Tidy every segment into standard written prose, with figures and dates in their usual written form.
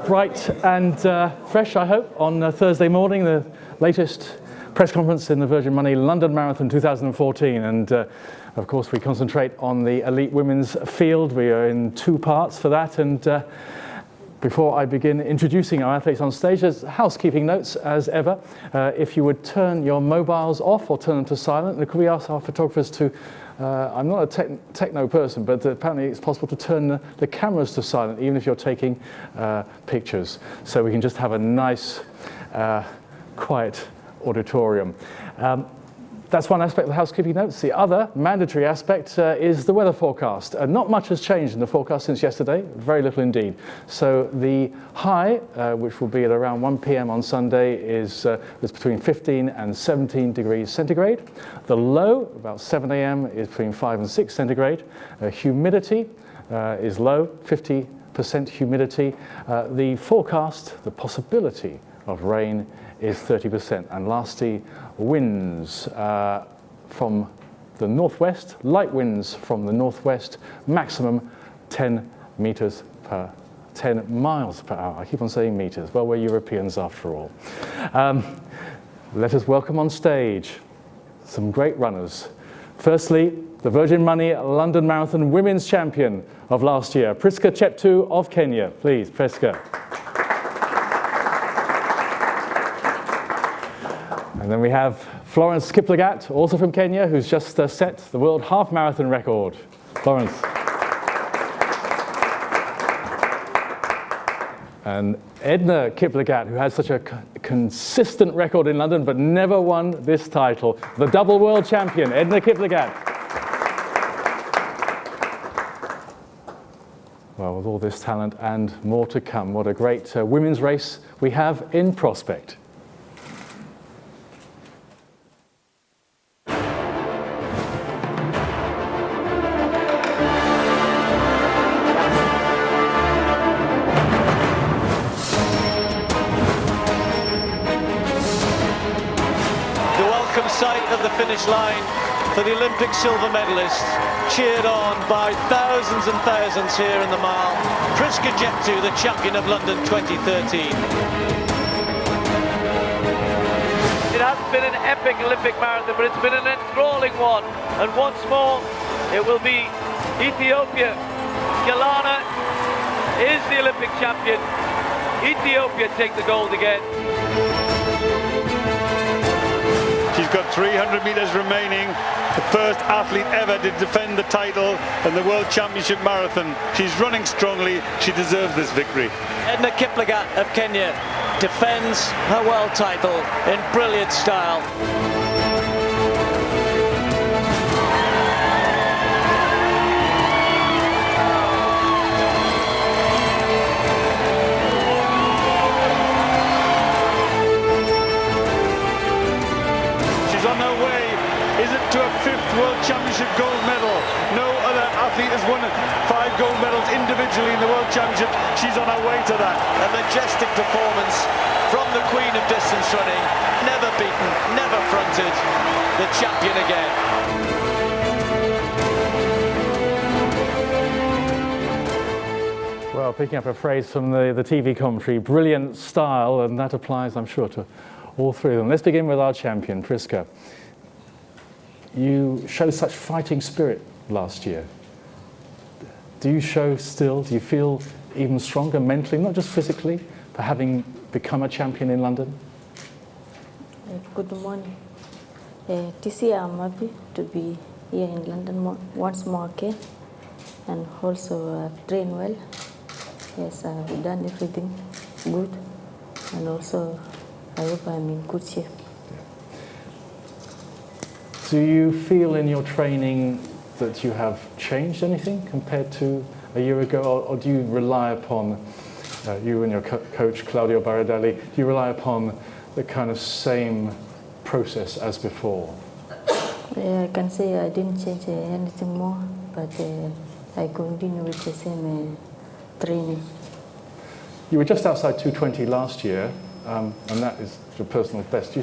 Bright and fresh, I hope, on Thursday morning, the latest press conference in the Virgin Money London Marathon 2014. And of course, we concentrate on the elite women's field. We are in two parts for that. And before I begin introducing our athletes on stage, there's housekeeping notes as ever. If you would turn your mobiles off or turn them to silent, and could we ask our photographers to I'm not a techno person, but apparently it's possible to turn the cameras to silent, even if you're taking pictures, so we can just have a nice, quiet auditorium. That's one aspect of the housekeeping notes. The other mandatory aspect is the weather forecast. Not much has changed in the forecast since yesterday, very little indeed. So the high, which will be at around 1 p.m. on Sunday, is between 15 and 17 degrees centigrade. The low, about 7 a.m., is between 5 and 6 centigrade. Humidity is low, 50% humidity. The forecast, the possibility of rain, is 30%. And lastly, winds from the northwest, light winds from the northwest, maximum 10 miles per hour. I keep on saying meters. Well, we're Europeans after all. Let us welcome on stage some great runners. Firstly, the Virgin Money London Marathon Women's Champion of last year, Priska Cheptu of Kenya. Please, Priska. And then we have Florence Kiplagat, also from Kenya, who's just set the world half marathon record. Florence. And Edna Kiplagat, who has such a consistent record in London, but never won this title. The double world champion, Edna Kiplagat. Well, with all this talent and more to come, what a great women's race we have in prospect. Sight of the finish line for the Olympic silver medalist, cheered on by thousands and thousands here in the mile. Priska Cheptu, the champion of London 2013. It hasn't been an epic Olympic marathon, but it's been an enthralling one. And once more, it will be Ethiopia. Galana is the Olympic champion. Ethiopia take the gold again. She's got 300 metres remaining. The first athlete ever to defend the title in the World Championship Marathon. She's running strongly. She deserves this victory. Edna Kiplagat of Kenya defends her world title in brilliant style. To a fifth World Championship gold medal. No other athlete has won 5 gold medals individually in the World Championship. She's on her way to that. A majestic performance from the Queen of Distance Running. Never beaten, never fronted. The champion again. Well, picking up a phrase from the TV commentary, brilliant style, and that applies, I'm sure, to all three of them. Let's begin with our champion, Priska. You showed such fighting spirit last year. Do you show still? Do you feel even stronger mentally, not just physically, for having become a champion in London? Good morning. This year I'm happy to be here in London once more again, and also I've trained well. Yes, I've done everything good, and also I hope I'm in good shape. Do you feel in your training that you have changed anything compared to a year ago, or do you rely upon, you and your coach Claudio Baradelli, do you rely upon the kind of same process as before? I can say I didn't change anything more, but I continue with the same training. You were just outside 220 last year, and that is your personal best.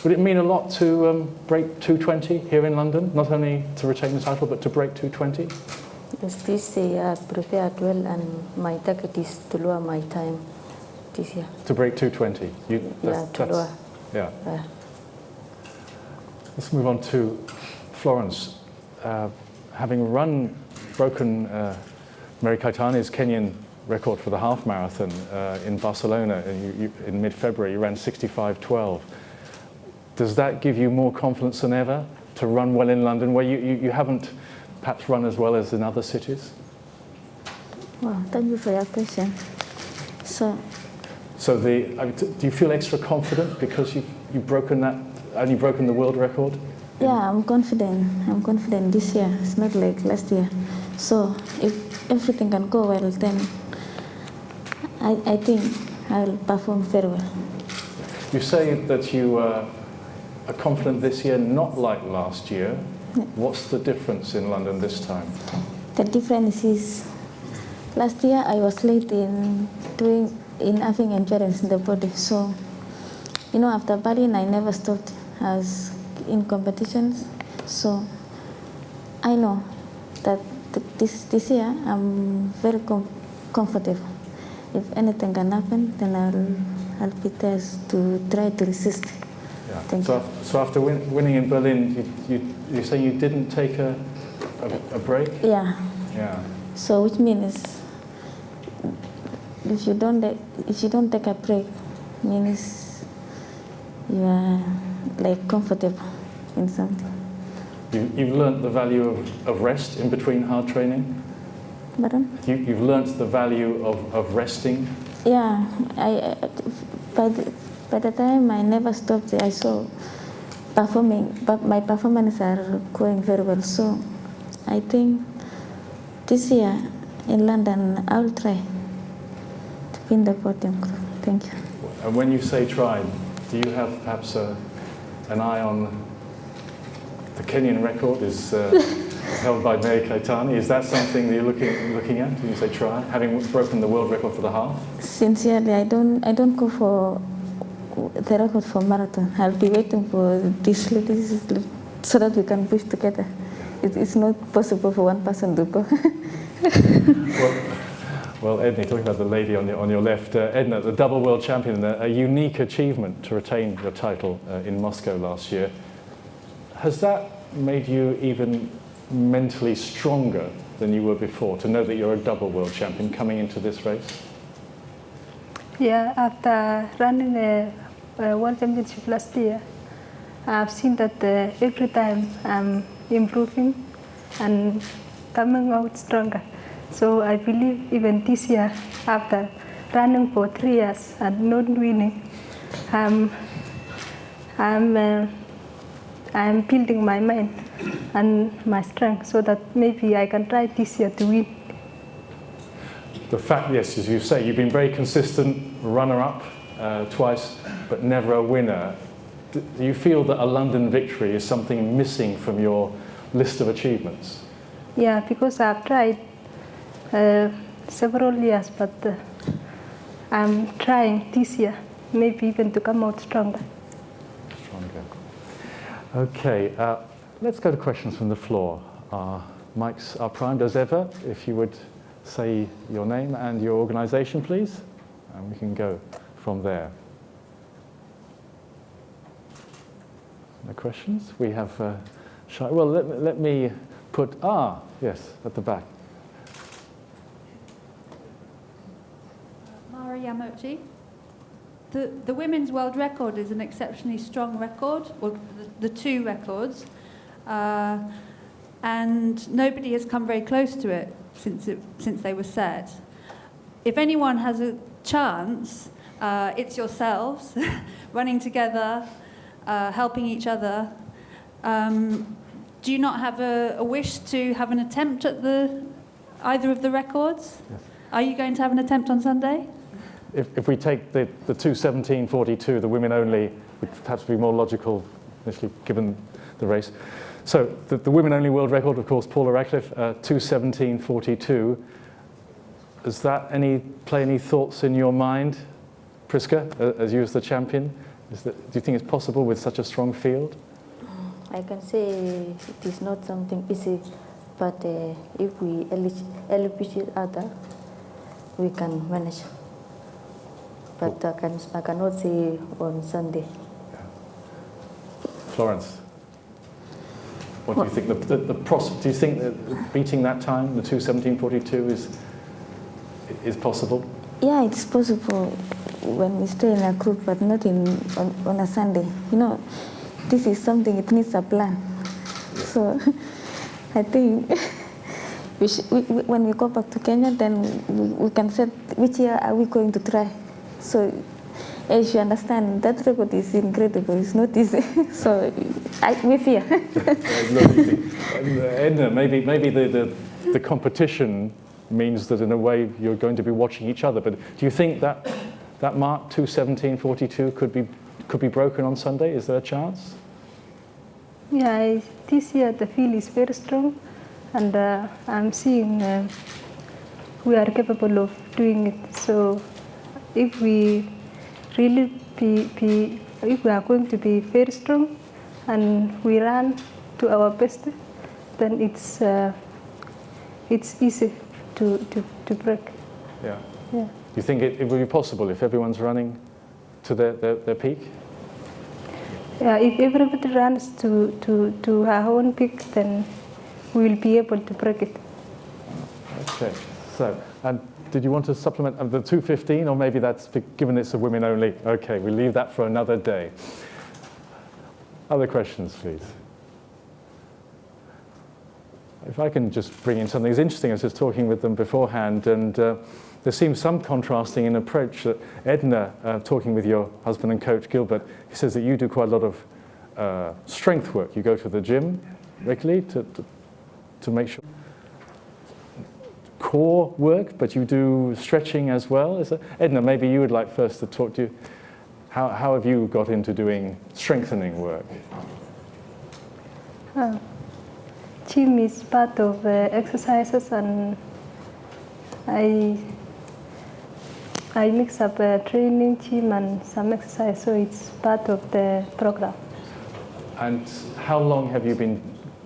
Would it mean a lot to break 220 here in London, not only to retain the title, but to break 220? Yes, this year I prepared well, and my target is to lower my time this year. To break 2:20. To lower. Yeah. Let's move on to Florence. Having broken Mary Kaitani's Kenyan record for the half marathon in Barcelona in mid-February, you ran 65:12. Does that give you more confidence than ever to run well in London, where you haven't perhaps run as well as in other cities? Wow, thank you for your question. So Do you feel extra confident because you've only broken the world record? yeah, I'm confident. I'm confident this year. It's not like last year. So if everything can go well, then I think I'll perform very well. You say that you are confident this year, not like last year. What's the difference in London this time? The difference is last year I was late in having endurance in the body. So, after Berlin, I never stopped. I was in competitions. So I know that this year I'm very comfortable. If anything can happen, then I'll be there to try to resist. Yeah. Thank you. So after winning in Berlin, you say you didn't take a break? Yeah. Yeah. So which means if you don't take a break, means you are like comfortable in something. You've learnt the value of rest in between hard training? Pardon? You've learnt the value of resting? Yeah, by the time I never stopped, I saw performing, but my performances are going very well. So I think this year in London, I'll try to win the podium group. Thank you. And when you say try, do you have perhaps an eye on the Kenyan record is held by Mary Kaitani? Is that something that you're looking at when you say try, having broken the world record for the half? Sincerely, I don't go for the record for marathon. I'll be waiting for this so that we can push together. It's not possible for one person to go. Well, Edna, talking about the lady on your left, Edna, the double world champion, a unique achievement to retain your title in Moscow last year. Has that made you even mentally stronger than you were before, to know that you're a double world champion coming into this race? Yeah, after running a World Championship last year, I've seen that every time I'm improving and coming out stronger. So I believe even this year, after running for 3 years and not winning, I'm building my mind and my strength so that maybe I can try this year to win. The fact, yes, as you say, you've been very consistent, runner-up twice, but never a winner. Do you feel that a London victory is something missing from your list of achievements? Yeah, because I've tried several years, but I'm trying this year, maybe even to come out stronger. Okay, let's go to questions from the floor. Mics are primed as ever. If you would say your name and your organisation, please, and we can go from there. No questions? We have well, let me put, yes, at the back. Mara Yamochi. The women's world record is an exceptionally strong record, or the two records, and nobody has come very close to it since they were set. If anyone has a chance, it's yourselves, running together, helping each other. Do you not have a wish to have an attempt at either of the records? Yes. Are you going to have an attempt on Sunday? If we take the 2:17.42, the women only, would perhaps be more logical, initially, given the race. So the women only world record, of course, Paula Radcliffe, 2:17.42. Does that play any thoughts in your mind, Priska, as you as the champion? Do you think it's possible with such a strong field? I can say it is not something easy but if we help each other, we can manage. But I cannot say on Sunday. Florence, what do you think? Do you think that beating that time, the 2:17:42, is possible? Yeah, it's possible when we stay in a group, but not on a Sunday. You know, this is something, it needs a plan. So I think when we go back to Kenya, then we can set which year are we going to try. So as you understand, that record is incredible. It's not easy. So we fear. It's not easy. Edna, maybe the competition means that in a way you're going to be watching each other. But do you think that mark 2:17:42 could be broken on Sunday? Is there a chance? Yeah, this year the field is very strong, and I'm seeing we are capable of doing it. So if we really if we are going to be very strong and we run to our best, then it's easy to break. Yeah. Yeah. Do you think it will be possible if everyone's running to their peak? Yeah, if everybody runs to her own peak, then we will be able to break it. Okay. So, and did you want to supplement the 2:15, or maybe that's given it's a women only? Okay, we'll leave that for another day. Other questions, please. If I can just bring in something that's interesting, I was just talking with them beforehand, and there seems some contrasting in approach. That Edna, talking with your husband and coach Gilbert, he says that you do quite a lot of strength work. You go to the gym regularly to make sure core work, but you do stretching as well. Edna, maybe you would like first to talk to you. How have you got into doing strengthening work? Gym is part of exercises, and I mix up training, gym, and some exercise, so it's part of the program. And how long have you been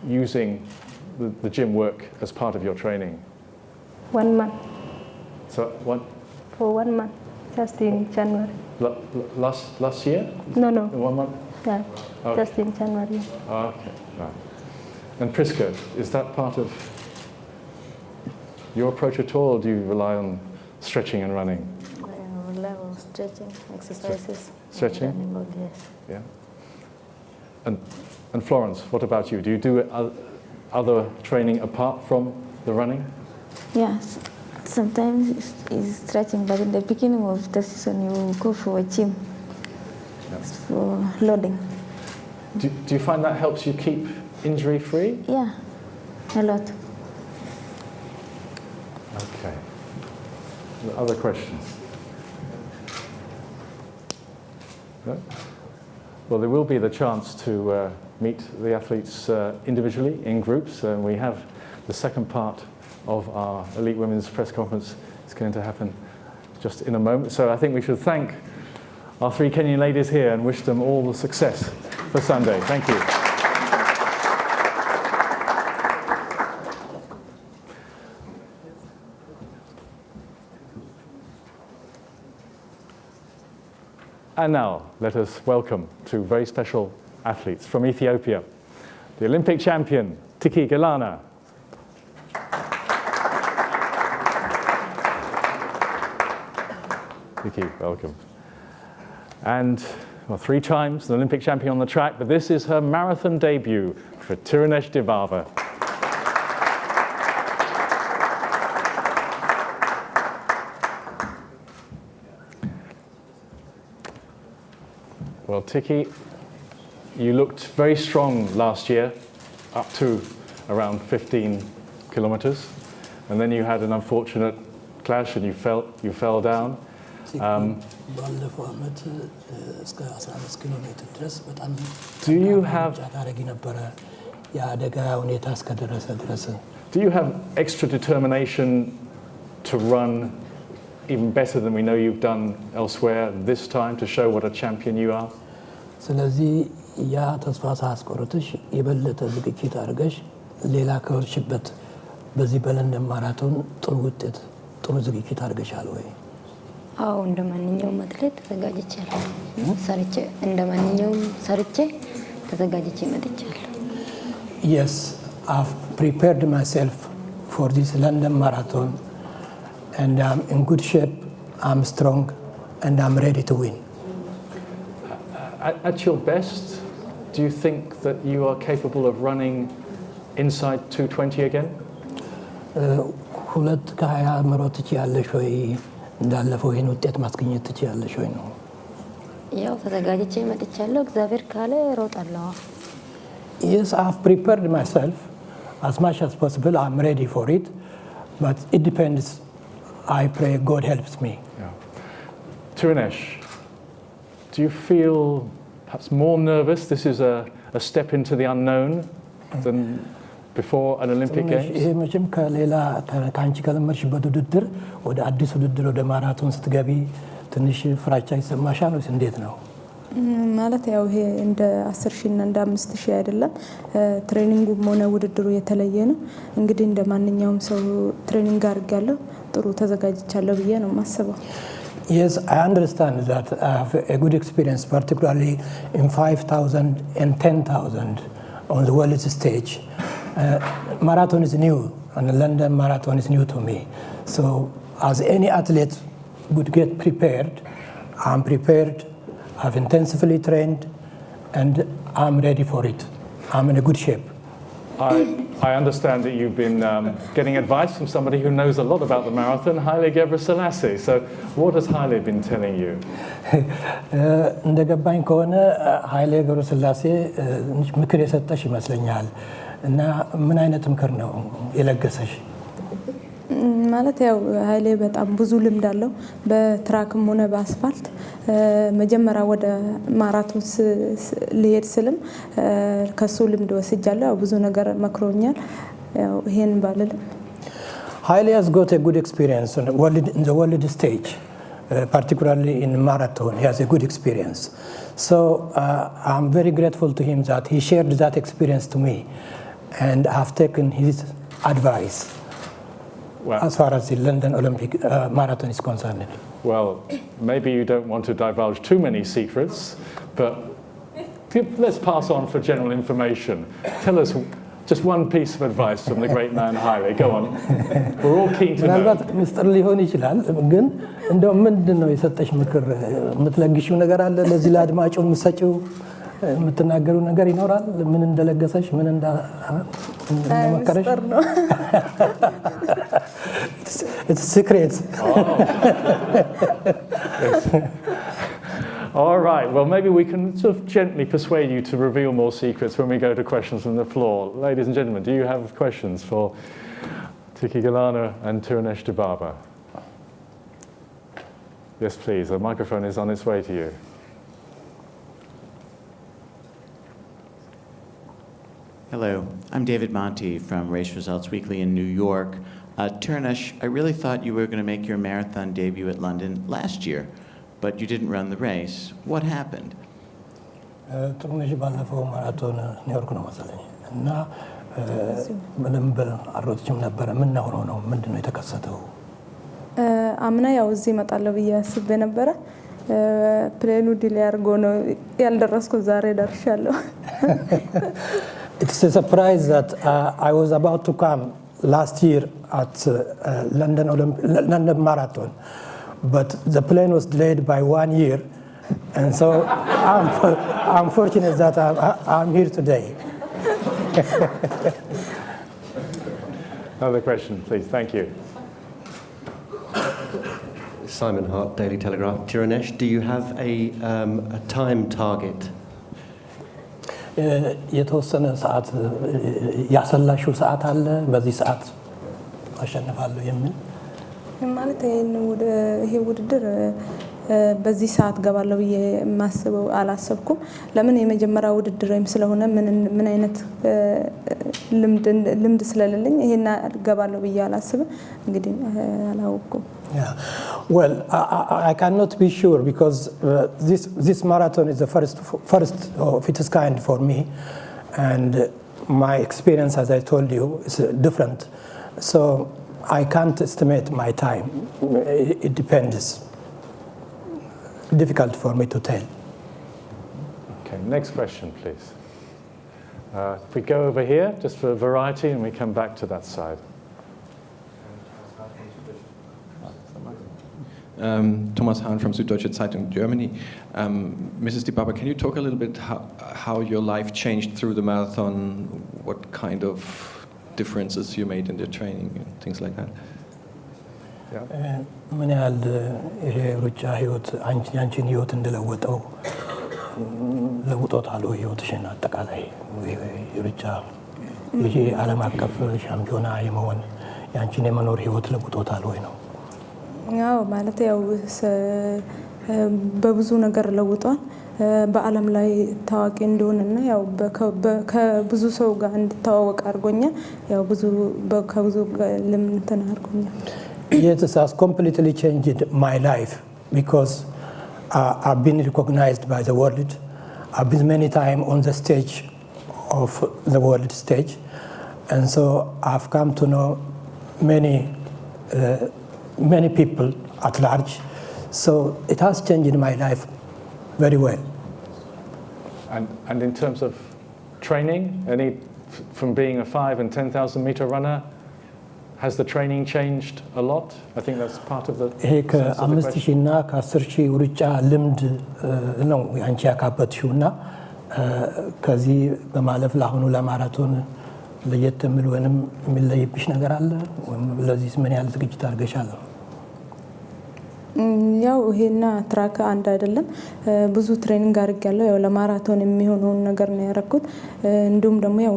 using the gym work as part of your training? 1 month. So what? For 1 month, just in January. Last year? No. 1 month? Yeah, Okay. just in January. Okay, right. And Priska, is that part of your approach at all, or do you rely on stretching and running? I rely on stretching exercises. Stretching? And running, yes. Yeah. And Florence, what about you? Do you do other training apart from the running? Yes. Sometimes it's stretching, but in the beginning of the season, you go for a gym for loading. Do you find that helps you keep injury-free? Yeah, a lot. Okay. Other questions? No? Well, there will be the chance to meet the athletes individually in groups. We have the second part of our Elite Women's press conference. It's going to happen just in a moment. So I think we should thank our 3 Kenyan ladies here and wish them all the success for Sunday. Thank you. And now, let us welcome 2 very special athletes from Ethiopia. The Olympic champion, Tiki Galana. Tiki, welcome. And, well, 3 times an Olympic champion on the track, but this is her marathon debut for Tirunesh Dibaba. Well, Tiki, you looked very strong last year, up to around 15 kilometers, and then you had an unfortunate clash and you fell down. ባለፈው ዓመት እስከ 15 ኪሎ ሜትር ድረስ በጣም Do you have ታረጊ ነበር የአደጋ ሁኔታ እስከደረሰ ድረስ Do you have extra determination to run even better than we know you've done elsewhere this time to show what a champion you are? ስለዚህ ያ ተስፋ ሳያስቆርጥሽ የበለጠ ዝግጅት አድርገሽ ሌላ ከወርሽበት በዚህ በለንደን ማራቶን ጥሩ ውጤት ጥሩ ዝግጅት አድርገሻል ወይ? አዎ እንደ ማንኛውም አትሌት ተዘጋጅቻለሁ። እንደ ማንኛውም ሰርቼ ተዘጋጅቼ መጥቻለሁ። Yes, I've prepared myself for this London marathon and I'm in good shape, I'm strong and I'm ready to win. At your best, do you think that you are capable of running inside 2:20 again? ሁለት ከ20 መሮጥ ትችያለሽ ወይ? እንዳለፈው ይሄን ውጤት ማስገኘት ትችያለሽ ወይ ነው? ያው ተዘጋጅቼ መጥቻለሁ። እግዚአብሔር ካለ እሮጣለሁ። Yes, I've prepared myself as much as possible. I'm ready for it, but it depends. I pray God helps me. Yeah. Tirunesh, do you feel perhaps more nervous? This is a step into the unknown than before an Olympic Games? ይሄ መቼም ከሌላ ከአንቺ ከለመድሽበት ውድድር ወደ አዲስ ውድድር ወደ ማራቶን ስትገቢ ትንሽ ፍራቻ ይሰማሻል ወይስ እንዴት ነው? ማለት ያው ይሄ እንደ 10,000 እና እንደ 5,000 አይደለም። ትሬኒንጉም ሆነ ውድድሩ የተለየ ነው። እንግዲህ እንደ ማንኛውም ሰው ትሬኒንግ አድርጋለሁ፣ ጥሩ ተዘጋጅቻለሁ ብዬ ነው የማስበው። Yes, I understand that I have a good experience, particularly in 5,000 and 10,000 on the world stage. Marathon is new, and the London Marathon is new to me. So, as any athlete would get prepared, I'm prepared, I've intensively trained, and I'm ready for it. I'm in a good shape. I understand that you've been getting advice from somebody who knows a lot about the marathon, Haile Gebrselassie. So what has Haile been telling you? እንደገባኝ ከሆነ ኃይሌ ገብረስላሴ ምክር የሰጠሽ ይመስለኛል እና ምን አይነት ምክር ነው የለገሰሽ? ማለት ያው ኃይሌ በጣም ብዙ ልምድ አለው በትራክም ሆነ በአስፋልት። መጀመሪያ ወደ ማራቶን ልሄድ ስልም ከሱ ልምድ ወስጃለሁ። ያው ብዙ ነገር መክሮኛል። ያው ይሄን ባልልም Haile has got a good experience in the world stage, particularly in marathon. He has a good experience. So I'm very grateful to him that he shared that experience to me, and I've taken his advice. Well, as far as the London Olympic Marathon is concerned. Well, maybe you don't want to divulge too many secrets, but let's pass on for general information. Tell us just one piece of advice from the great man Haile. Go on. We're all keen to know. ምናልባት ምስጢር ሊሆን ይችላል፣ ግን እንደው ምንድን ነው የሰጠሽ ምክር? የምትለግሺው ነገር አለ ለዚህ ለአድማጩ የምትሰጪው የምትናገሩ ነገር ይኖራል? ምን እንደለገሰሽ ምን እንደመከረሽ? ምስጢር ነው። It's secret. All right, well, maybe we can sort of gently persuade you to reveal more secrets when we go to questions from the floor. Ladies and gentlemen, do you have questions for Tiki Galana and Tirunesh Dibaba? Yes, please. The microphone is on its way to you. Hello, I'm David Monti from Race Results Weekly in New York. Tirunesh, I really thought you were going to make your marathon debut at London last year, but you didn't run the race. What happened? ጥሩነሽ ባለፈው ማራቶን ኒውዮርክ ነው መሰለኝ እና ምንም አልሮጥችም ነበረ። ምን ነው ምንድን ነው የተከሰተው? አምና ያው እዚህ እመጣለሁ ብዬ አስቤ ነበረ። ፕሌኑ ዲሌይ አድርጎ ነው ያልደረስኩት። ዛሬ ደርሻለሁ። It's a surprise that I was about to come last year at London Marathon, but the plane was delayed by 1 year, and so I'm fortunate that I'm here today. Another question, please. Thank you. Simon Hart, Daily Telegraph. Tirunesh, do you have a time target? የተወሰነ ሰዓት ያሰላሽው ሰዓት አለ በዚህ ሰዓት አሸንፋለሁ የሚል ማለት ይሄ ውድድር በዚህ ሰዓት ገባለሁ ብዬ ማስበው አላሰብኩም። ለምን የመጀመሪያ ውድድርም ስለሆነ ምን አይነት ልምድ ስለሌለኝ ይሄን ገባለሁ ብዬ አላስብም። እንግዲህ አላውቅም። Yeah. Well, I cannot be sure because this marathon is the first of its kind for me, and my experience, as I told you, is different. So I can't estimate my time. It depends. Difficult for me to tell. Okay, next question, please. If we go over here, just for variety, and we come back to that side. Thomas Hahn from Süddeutsche Zeitung, Germany. Mrs. Dibaba, can you talk a little bit how your life changed through the marathon? What kind of differences you made in your training and things like that? ምን ያህል ይሄ ሩጫ ህይወት አንቺን ህይወት እንደለወጠው ለውጦታል ወይ ህይወትሽን አጠቃላይ ሩጫ ይሄ ዓለም አቀፍ ሻምፒዮና የመሆን ያንቺን የመኖር ህይወት ለውጦታል ወይ ነው? ያው ማለት ያው በብዙ ነገር ለውጧል። በዓለም ላይ ታዋቂ እንደሆነና ያው ከብዙ ሰው ጋር እንድታዋወቅ አድርጎኛል። ያው ከብዙ ልምድ አድርጎኛል። Yes, it has completely changed my life because I've been recognized by the world. I've been many times on the stage of the world stage, and so I've come to know many people at large. So it has changed my life very well. And in terms of training, from being a 5 and 10,000 meter runner, has the training changed a lot? I think that's part of the ይሄ ከ5000 እና ከ10000 ሩጫ ልምድ ነው አንቺ ያካበትሽውና ከዚህ በማለፍ ለአሁኑ ለማራቶን ለየት የሚል ወይንም የሚለይብሽ ነገር አለ ወይም ለዚህ ምን ያህል ዝግጅት አድርገሻል? ያው ይሄና ትራክ አንድ አይደለም። ብዙ ትሬኒንግ አድርጌያለሁ። ያው ለማራቶን የሚሆነውን ነገር ነው ያረኩት። እንዲሁም ደግሞ ያው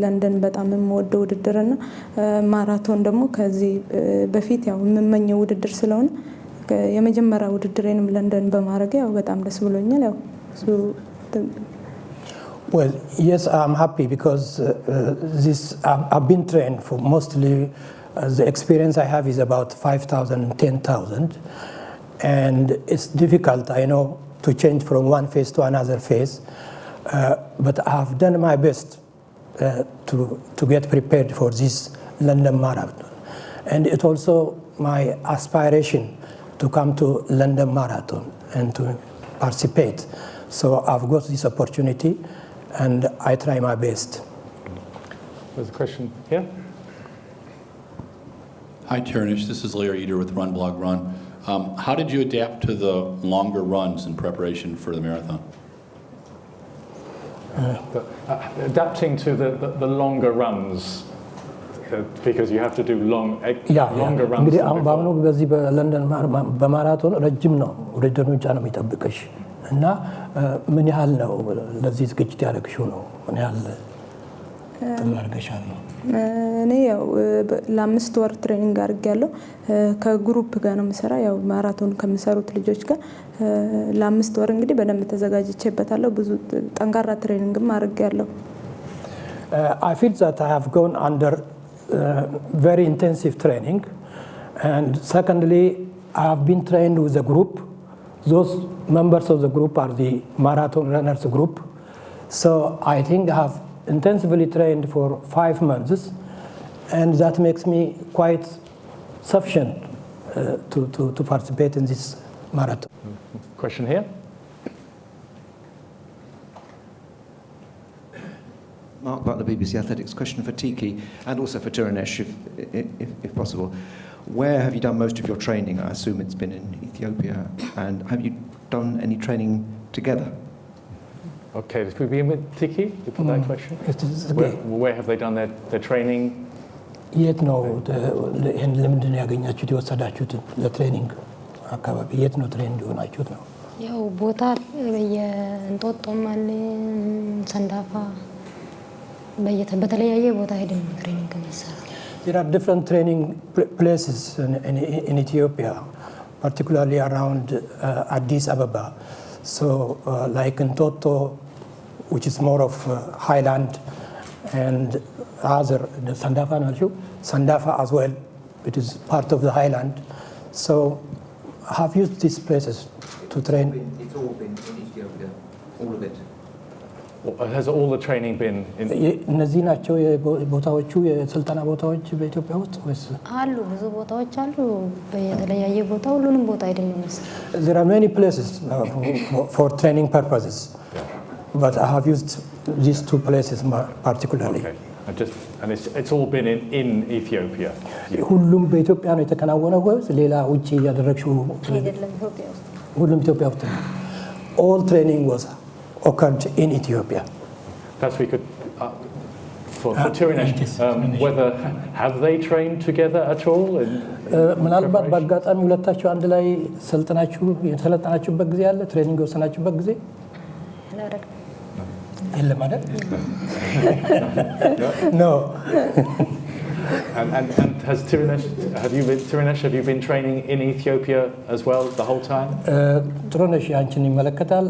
ለንደን በጣም የምወደው ውድድርና ማራቶን ደግሞ ከዚህ በፊት ያው የምመኘው ውድድር ስለሆነ የመጀመሪያ ውድድሬንም ለንደን በማድረግ ያው በጣም ደስ ብሎኛል። ያው Well, yes, I'm happy because I've been trained for mostly. The experience I have is about 5,000 and 10,000, and it's difficult, I know, to change from one phase to another phase, but I have done my best to get prepared for this London Marathon. And it's also my aspiration to come to London Marathon and to participate. So I've got this opportunity, and I try my best. There's a question here. Hi, Ternish. This is Larry Eater with Run Blog Run. How did you adapt to the longer runs in preparation for the marathon? Adapting to the longer runs, because you have to do longer runs. እንግዲህ አሁን በአሁኑ በዚህ በለንደን በማራቶን ረጅም ነው ውድድር ሩጫ ነው የሚጠብቅሽ እና ምን ያህል ነው ለዚህ ዝግጅት ያደረግሽው ነው ምን ያህል ተማርገሻል ነው? እኔ ያው ለ5 ወር ትሬኒንግ አድርጌያለሁ። ከግሩፕ ጋር ነው የምሰራ ያው ማራቶን ከሚሰሩት ልጆች ጋር ለ5 ወር እንግዲህ በደንብ ተዘጋጅቼበታለሁ። ብዙ ጠንካራ ትሬኒንግም አድርጌያለሁ። I feel that I have gone under very intensive training, and secondly I have been trained with a group. Those members of the group are the marathon runners group. So I think I have intensively trained for 5 months, and that makes me quite sufficient to participate in this marathon. Question here. Mark Butler, BBC Athletics. Question for Tiki and also for Tirunesh, if possible. Where have you done most of your training? I assume it's been in Ethiopia. And have you done any training together? Okay, if we begin with Tiki, you put that question. Where have they done their training? የት ነው ይሄን ለምንድን ነው ያገኛችሁት የወሰዳችሁት ለትሬኒንግ አካባቢ የት ነው ትሬኒንግ ሆናችሁት ነው? ያው ቦታ የእንጦጦም አለ ሰንዳፋ በተለያየ ቦታ ሄደን ትሬኒንግ መስራት። There are different training places in Ethiopia, particularly around Addis Ababa. So like in Toto, which is more of highland, and other the Sandafa as well, it is part of the highland. So have used these places to train. It's all been in Ethiopia, all of it. Has all the training been in? እነዚህ ናቸው ቦታዎቹ የስልጠና ቦታዎች በኢትዮጵያ ውስጥ ወይስ አሉ? ብዙ ቦታዎች አሉ። በየተለያየ ቦታ ሁሉንም ቦታ አይደለም መሰለኝ። There are many places for training purposes, but I have used these two places particularly. Okay. And it's all been in Ethiopia. ሁሉም በኢትዮጵያ ነው የተከናወነው ወይስ ሌላ ውጪ ያደረግሽው? አይደለም፣ ኢትዮጵያ ውስጥ። ሁሉም ኢትዮጵያ ውስጥ ነው። All training was occurred in Ethiopia. Perhaps we could, for Tirunesh, whether have they trained together at all? ምናልባት በአጋጣሚ ሁለታችሁ አንድ ላይ የሰለጠናችሁበት ጊዜ አለ? ትሬኒንግ የወሰናችሁበት ጊዜ የለም አይደል? No. And has Tirunesh, have you been training in Ethiopia as well the whole time? ጥሩነሽ ያንቺን ይመለከታል።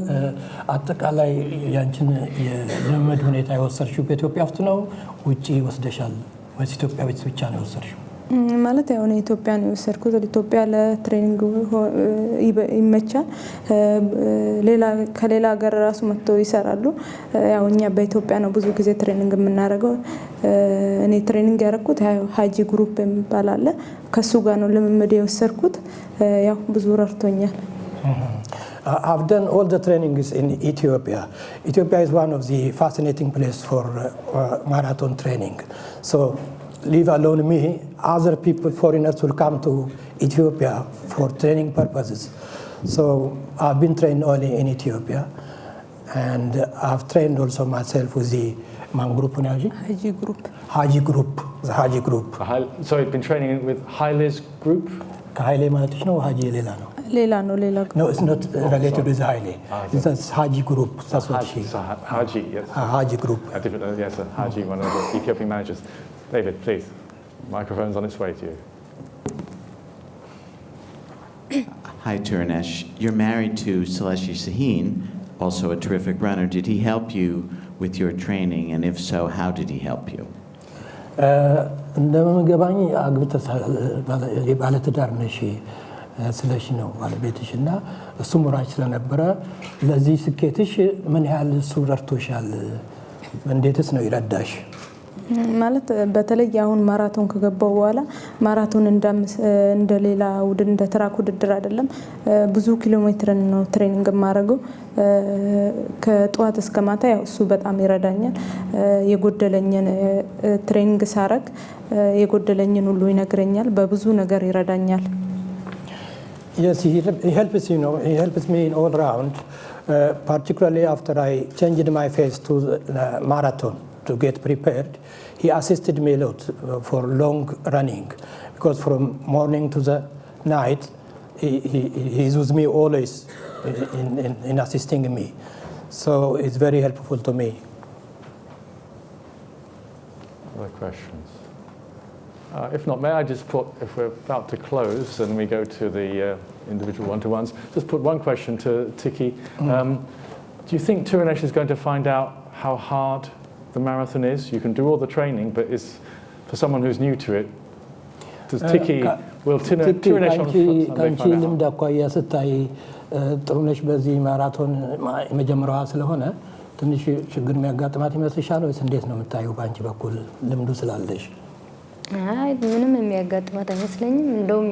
አጠቃላይ ያንቺን የልምድ ሁኔታ የወሰድሽው በኢትዮጵያ ውስጥ ነው ውጪ ወስደሻል ወይስ ኢትዮጵያ ብቻ ነው የወሰድሽው? ማለት ያው ኢትዮጵያ ነው የወሰድኩት። ኢትዮጵያ ለትሬኒንግ ይመቻል። ከሌላ ሀገር ራሱ መጥተው ይሰራሉ። ያው እኛ በኢትዮጵያ ነው ብዙ ጊዜ ትሬኒንግ የምናደርገው። እኔ ትሬኒንግ ያደረኩት ሀጂ ግሩፕ የሚባል አለ። ከሱ ጋር ነው ልምምድ የወሰድኩት። ያው ብዙ ረድቶኛል። I've done all the trainings in Ethiopia. Ethiopia is one of the fascinating places for marathon training. So leave alone me, other people, foreigners will come to Ethiopia for training purposes. So I've been trained only in Ethiopia, and I've trained also myself with the group. Haji group. Haji group. The Haji group. So you've been training with Haile's group? Haile malatሽ ነው Haji ሌላ ነው? ሌላ ነው ሌላ. No, it's not related with Haile. It's a Haji group. That's what she. Haji, yes. Haji group. Yes, Haji, one of the Ethiopian managers. David, please. Microphone's on its way to you. Hi, Tirunesh. You're married to Seleshi Sahin, also a terrific runner. Did he help you with your training? And if so, how did he help you? እንደምገባኝ ባለትዳር ነሽ ስለሽ ነው ባለቤትሽ እና እሱም ራጭ ስለነበረ ለዚህ ስኬትሽ ምን ያህል እሱ ረድቶሻል? እንዴትስ ነው ይረዳሽ? ማለት በተለይ አሁን ማራቶን ከገባው በኋላ ማራቶን እንደሌላ ውድድር እንደ ትራክ ውድድር አይደለም። ብዙ ኪሎ ሜትር ነው ትሬኒንግ ማረገው ከጧት እስከ ማታ። ያው እሱ በጣም ይረዳኛል። የጎደለኝን ትሬኒንግ ሳረግ የጎደለኝን ሁሉ ይነግረኛል። በብዙ ነገር ይረዳኛል። Yes, he helps he helps me in all round, particularly after I changed my phase to marathon to get prepared. He assisted me a lot for long running, because from morning to the night he's with me always in assisting me. So it's very helpful to me. Other questions? If not, may I just put, if we're about to close and we go to the individual one-to-ones, just put one question to Tiki. Do you think Tirunesh is going to find out how hard the marathon is? You can do all the training, but is for someone who's new to it, does Tiki, will Tirunesh on Sunday ልምድ አኳያ ስታይ ጥሩነሽ በዚህ ማራቶን የመጀመሪያዋ ስለሆነ ትንሽ ችግር የሚያጋጥማት ይመስልሻል ወይስ እንዴት ነው የምታየው በአንቺ በኩል ልምዱ ስላለሽ? አይ ምንም የሚያጋጥማት አይመስለኝም። እንደውም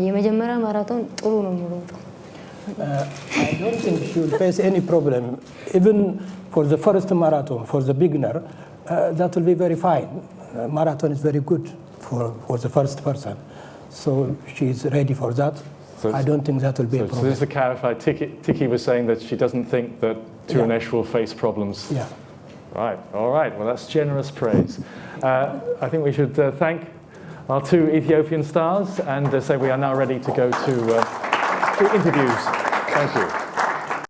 የመጀመሪያ ማራቶን ጥሩ ነው የሚሮጠው። I don't think she will face any problem. Even for the first marathon, for the beginner, that will be very fine. Marathon is very good for the first person. So she is ready for that. So I don't think that will be a problem. So just to clarify, Tiki was saying that she doesn't think that Tirunesh will face problems. Yeah. Right, all right. Well, that's generous praise. I think we should thank our two Ethiopian stars and say we are now ready to go to interviews. Thank you.